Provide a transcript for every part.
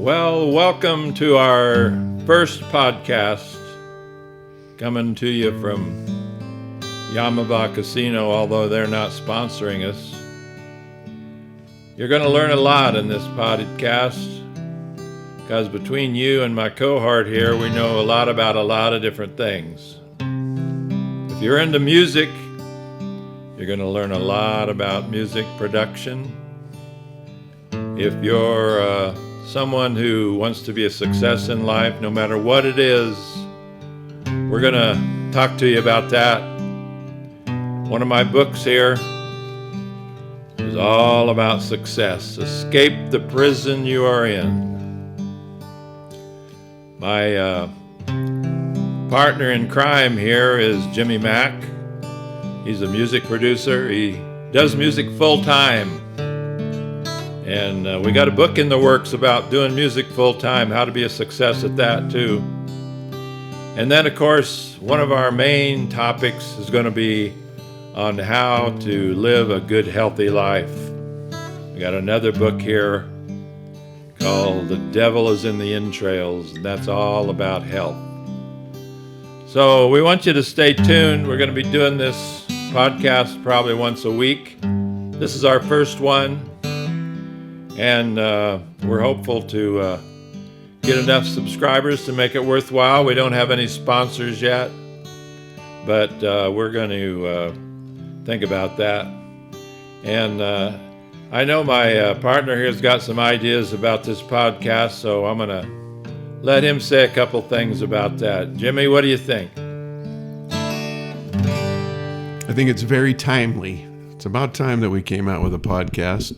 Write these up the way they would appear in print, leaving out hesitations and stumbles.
Well, welcome to our first podcast, coming to you from Yaamava Casino, although they're not sponsoring us. You're going to learn a lot in this podcast, because between you and my cohort here, we know a lot about a lot of different things. If you're into music, you're going to learn a lot about music production. If you're someone who wants to be a success in life, no matter what it is, we're going to talk to you about that. One of my books here is all about success. Escape the prison you are in. My partner in crime here is Jimmy Mack. He's a music producer. He does music full time. And we got a book in the works about doing music full time, how to be a success at that too. And then, of course, one of our main topics is going to be on how to live a good, healthy life. We got another book here called The Devil is in the Entrails, and that's all about health. So we want you to stay tuned. We're going to be doing this podcast probably once a week. This is our first one. And we're hopeful to get enough subscribers to make it worthwhile. We don't have any sponsors yet, but we're going to think about that. And I know my partner here has got some ideas about this podcast, so I'm going to let him say a couple things about that. Jimmy, what do you think? I think it's very timely. It's about time that we came out with a podcast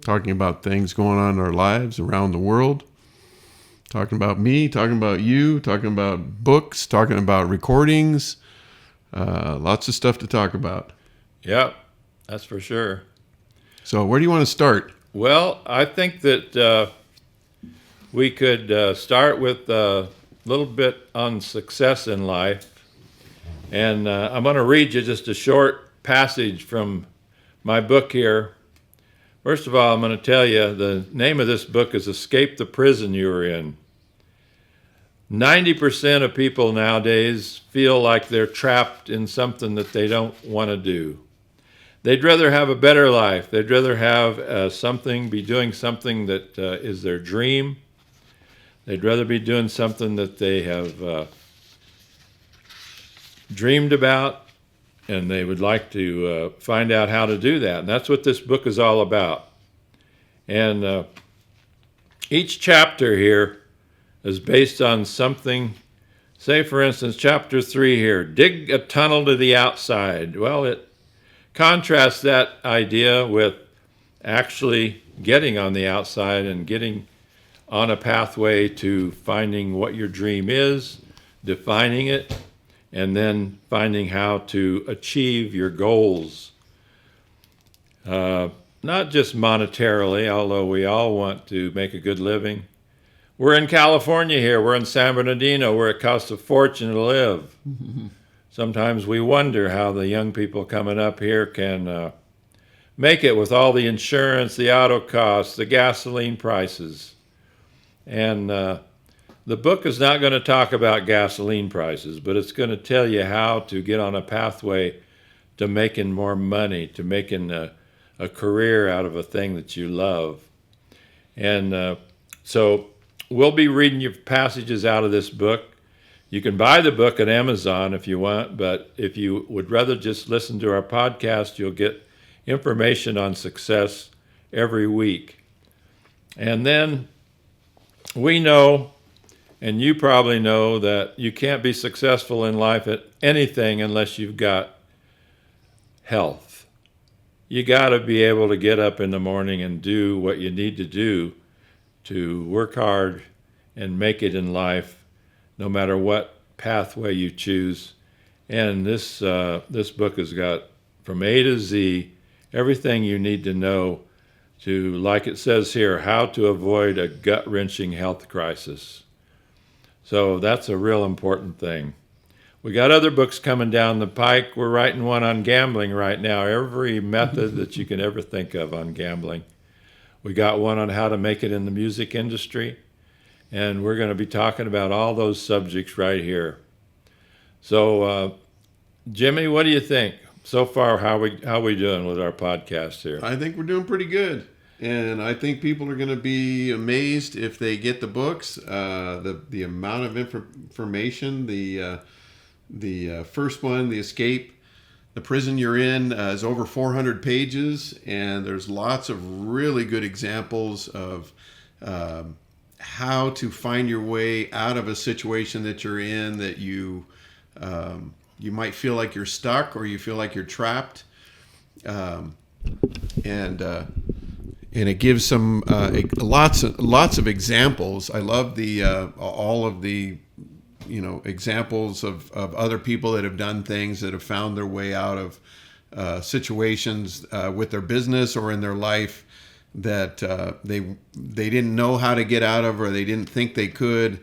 talking about things going on in our lives around the world, talking about me, talking about you, talking about books, talking about recordings, lots of stuff to talk about. Yep, that's for sure. So where do you want to start? Well, I think that we could start with a little bit on success in life. And I'm going to read you just a short passage from my book here. First of all, I'm going to tell you the name of this book is Escape the Prison You're In. 90% of people nowadays feel like they're trapped in something that they don't want to do. They'd rather have a better life. They'd rather have be doing something that is their dream. They'd rather be doing something that they have dreamed about. And they would like to find out how to do that. And that's what this book is all about. And each chapter here is based on something. Say, for instance, chapter 3 here, dig a tunnel to the outside. Well, it contrasts that idea with actually getting on the outside and getting on a pathway to finding what your dream is, defining it, and then finding how to achieve your goals. Not just monetarily, although we all want to make a good living. We're in California here. We're in San Bernardino, where it costs a fortune to live. Sometimes we wonder how the young people coming up here can make it with all the insurance, the auto costs, the gasoline prices. And the book is not going to talk about gasoline prices, but it's going to tell you how to get on a pathway to making more money, to making a career out of a thing that you love. And so we'll be reading you passages out of this book. You can buy the book at Amazon if you want, but if you would rather just listen to our podcast, you'll get information on success every week. And then we know, and you probably know, that you can't be successful in life at anything unless you've got health. You got to be able to get up in the morning and do what you need to do to work hard and make it in life, no matter what pathway you choose. And this book has got from A to Z everything you need to know to, like it says here, how to avoid a gut-wrenching health crisis. So that's a real important thing. We got other books coming down the pike. We're writing one on gambling right now, every method that you can ever think of on gambling. We got one on how to make it in the music industry. And we're going to be talking about all those subjects right here. So, Jimmy, what do you think? So far, how we doing with our podcast here? I think we're doing pretty good. And I think people are going to be amazed if they get the books. The amount of information, the first one, The Escape, the prison you're in, is over 400 pages, and there's lots of really good examples of how to find your way out of a situation that you're in, that you might feel like you're stuck or you feel like you're trapped, and it gives some lots of examples. I love the all of the examples of other people that have done things, that have found their way out of situations with their business or in their life that they didn't know how to get out of, or they didn't think they could,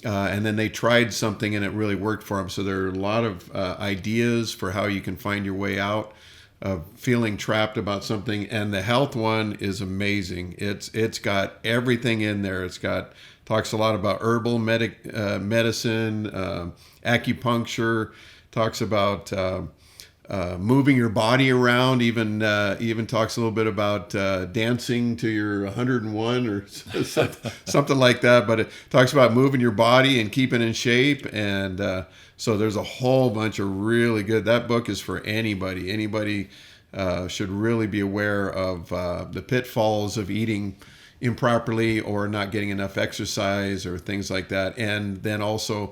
and then they tried something and it really worked for them. So there are a lot of ideas for how you can find your way out of feeling trapped about something. And the health one is amazing. It's got everything in there. Talks a lot about herbal medicine, acupuncture, talks about moving your body around, even talks a little bit about dancing to your 101 or something like that. But it talks about moving your body and keeping in shape. And so there's a whole bunch of really good. That book is for anybody. Anybody should really be aware of the pitfalls of eating improperly or not getting enough exercise or things like that. And then also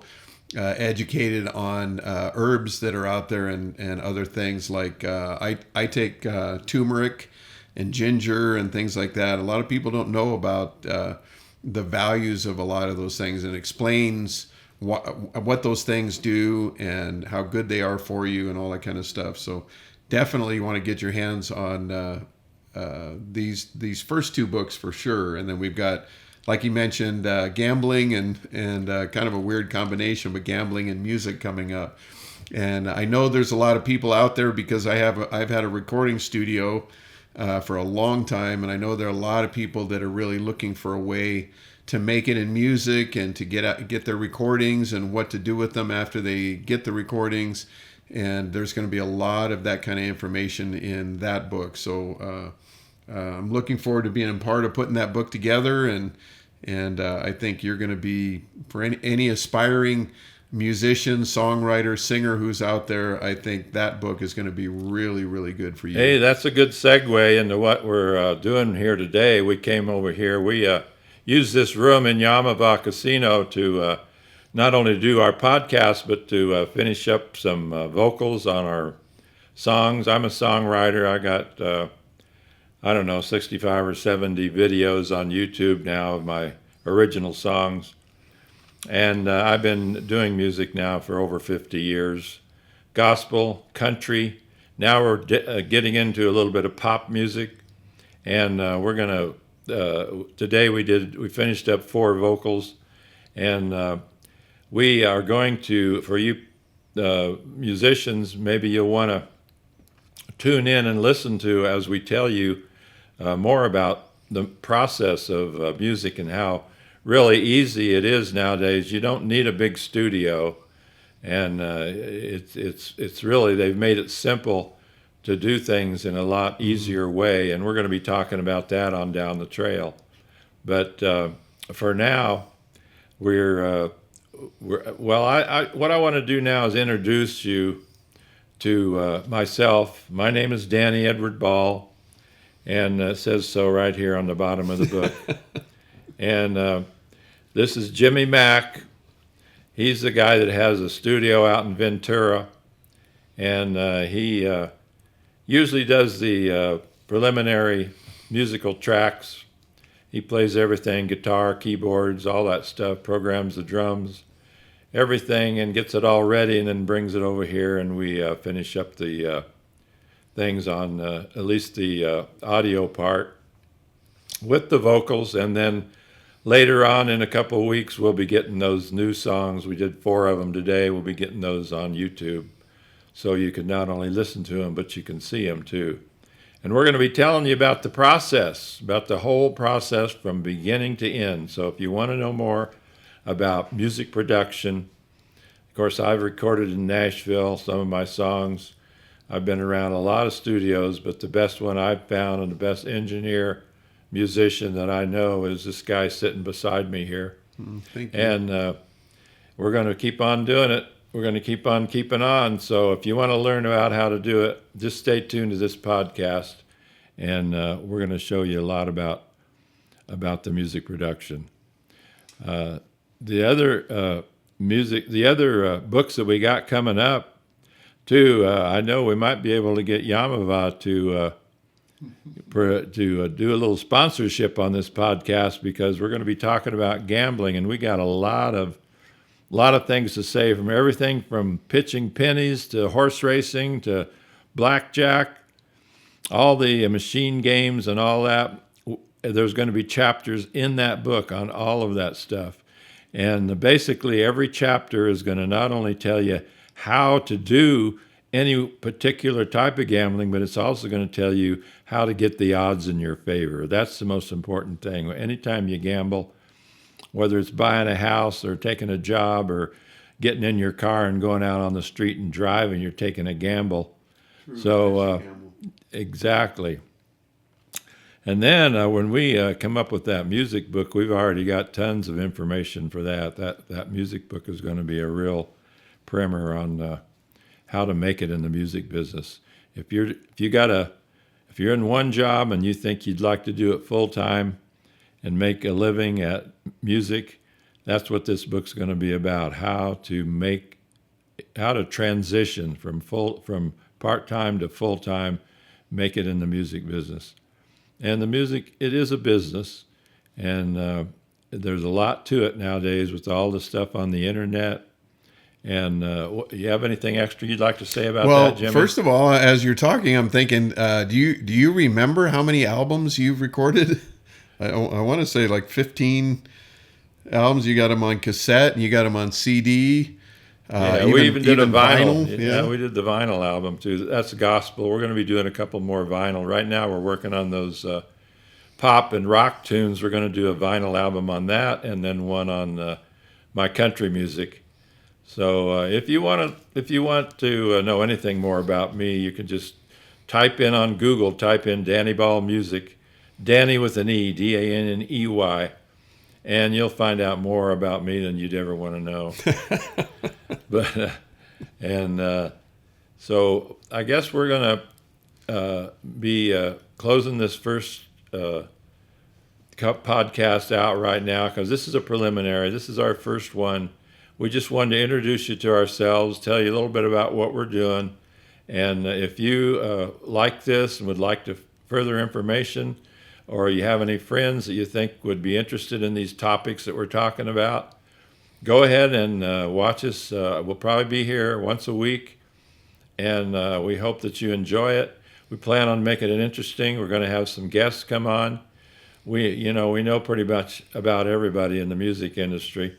educated on herbs that are out there and other things like I take turmeric and ginger and things like that. A lot of people don't know about the values of a lot of those things, and explains what those things do and how good they are for you and all that kind of stuff. So definitely you want to get your hands on these first two books for sure. And then we've got, like you mentioned, gambling and kind of a weird combination, but gambling and music coming up. And I know there's a lot of people out there, because I've had a recording studio for a long time, and I know there are a lot of people that are really looking for a way to make it in music and to get their recordings and what to do with them after they get the recordings. And there's going to be a lot of that kind of information in that book. So I'm looking forward to being a part of putting that book together. And I think you're going to be, for any aspiring musician, songwriter, singer who's out there, I think that book is going to be really, really good for you. Hey, that's a good segue into what we're doing here today. We came over here. We used this room in Yaamava Casino to not only do our podcast, but to finish up some vocals on our songs. I'm a songwriter. I got 65 or 70 videos on YouTube now of my original songs. And I've been doing music now for over 50 years. Gospel, country. Now we're getting into a little bit of pop music. And we're going to, today we finished up 4 vocals. And we are going to, for you musicians, maybe you'll want to tune in and listen to as we tell you more about the process of music and how really easy it is nowadays. You don't need a big studio, and it's really, they've made it simple to do things in a lot easier way, and we're going to be talking about that on down the trail. But for now, what I want to do now is introduce you to myself. My name is Danney Edward Ball, and it says so right here on the bottom of the book. And this is Jimmy Mack. He's the guy that has a studio out in Ventura, and he usually does the preliminary musical tracks. He plays everything, guitar, keyboards, all that stuff, programs the drums, everything, and gets it all ready, and then brings it over here, and we finish up the things on at least the audio part with the vocals. And then later on in a couple of weeks, we'll be getting those new songs. We did 4 of them today. We'll be getting those on YouTube, so you can not only listen to them, but you can see them too. And we're going to be telling you about the process, about the whole process from beginning to end. So if you want to know more about music production, of course, I've recorded in Nashville some of my songs. I've been around a lot of studios, but the best one I've found and the best engineer, musician that I know is this guy sitting beside me here. Thank you. And we're going to keep on doing it. We're going to keep on keeping on. So if you want to learn about how to do it, just stay tuned to this podcast, and we're going to show you a lot about the music production. The other books that we got coming up, too. I know we might be able to get Yaamava to do a little sponsorship on this podcast, because we're going to be talking about gambling, and we got a lot of things to say, from everything from pitching pennies to horse racing to blackjack, all the machine games and all that. There's going to be chapters in that book on all of that stuff. And basically every chapter is going to not only tell you how to do any particular type of gambling, but it's also going to tell you how to get the odds in your favor. That's the most important thing. Anytime you gamble, whether it's buying a house or taking a job or getting in your car and going out on the street and driving, you're taking a gamble. True. So exactly. And then when we come up with that music book, we've already got tons of information for that. That music book is going to be a real primer on how to make it in the music business. If you're in one job and you think you'd like to do it full time and make a living at music, that's what this book's going to be about. How to transition from part-time to full-time, make it in the music business. And the music, it is a business, and there's a lot to it nowadays with all the stuff on the internet. And you have anything extra you'd like to say about that, Jimmy? Well, first of all, as you're talking, I'm thinking, do you remember how many albums you've recorded? I want to say like 15 albums. You got them on cassette and you got them on CD. We even did a vinyl. Yeah, we did the vinyl album too. That's gospel. We're going to be doing a couple more vinyl. Right now we're working on those pop and rock tunes. We're going to do a vinyl album on that, and then one on my country music. So if you want to know anything more about me, you can just type in on Google, type in Danney Ball Music. Danney with an E, Danney, and you'll find out more about me than you'd ever want to know. So I guess we're going to be closing this first podcast out right now, because this is a preliminary. This is our first one. We just wanted to introduce you to ourselves, tell you a little bit about what we're doing, and if you like this and would like to further information, or you have any friends that you think would be interested in these topics that we're talking about, go ahead and watch us. We'll probably be here once a week, and we hope that you enjoy it. We plan on making it interesting. We're going to have some guests come on. We know pretty much about everybody in the music industry,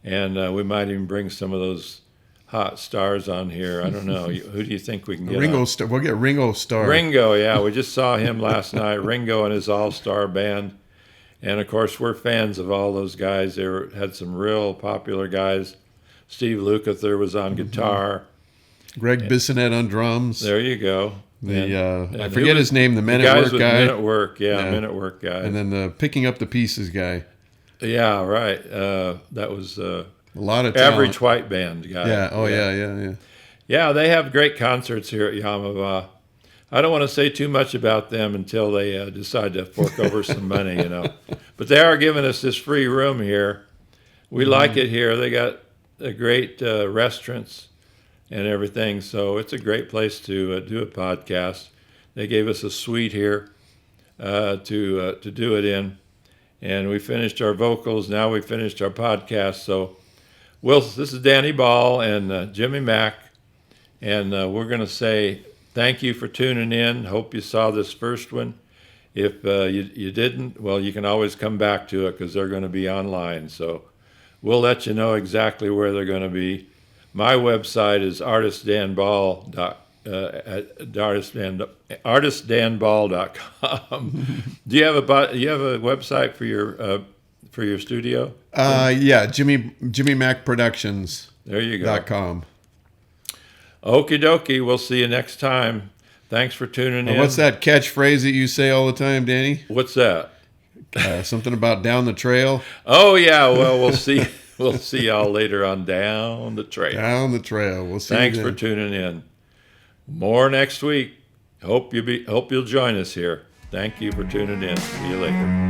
and we might even bring some of those hot stars on here. I don't know. Who do you think we can get? Ringo Starr. We'll get Ringo Starr. Ringo, yeah. We just saw him last night. Ringo and his all-star band. And, of course, we're fans of all those guys. They had some real popular guys. Steve Lukather was on guitar. Greg Bissonette on drums. There you go. I forget his name, the Men at Work guy. Men at Work, Men at Work guy. And then the Picking Up the Pieces guy. Yeah, right. That was... a lot of talent. Average White Band guy. Yeah. Yeah. Yeah, they have great concerts here at Yaamava. I don't want to say too much about them until they decide to fork over some money, But they are giving us this free room here. We like it here. They got a great restaurants and everything, so it's a great place to do a podcast. They gave us a suite here to do it in, and we finished our vocals. Now we finished our podcast, so... This is Danney Ball and Jimmy Mack, and we're going to say thank you for tuning in. Hope you saw this first one. If you didn't, well, you can always come back to it, because they're going to be online. So we'll let you know exactly where they're going to be. My website is artistdanball.com. at artistdanball.com. Do you have a website for your studio? Yeah, Jimmy Mac Productions. There you go. .com. Okie dokie. We'll see you next time. Thanks for tuning in. What's that catchphrase that you say all the time, Danny? What's that? Something about down the trail. Oh yeah. Well, we'll see. We'll see y'all later on down the trail. Down the trail. We'll see. Thanks you for then. tuning in. More next week. Hope you'll join us here. Thank you for tuning in. See you later.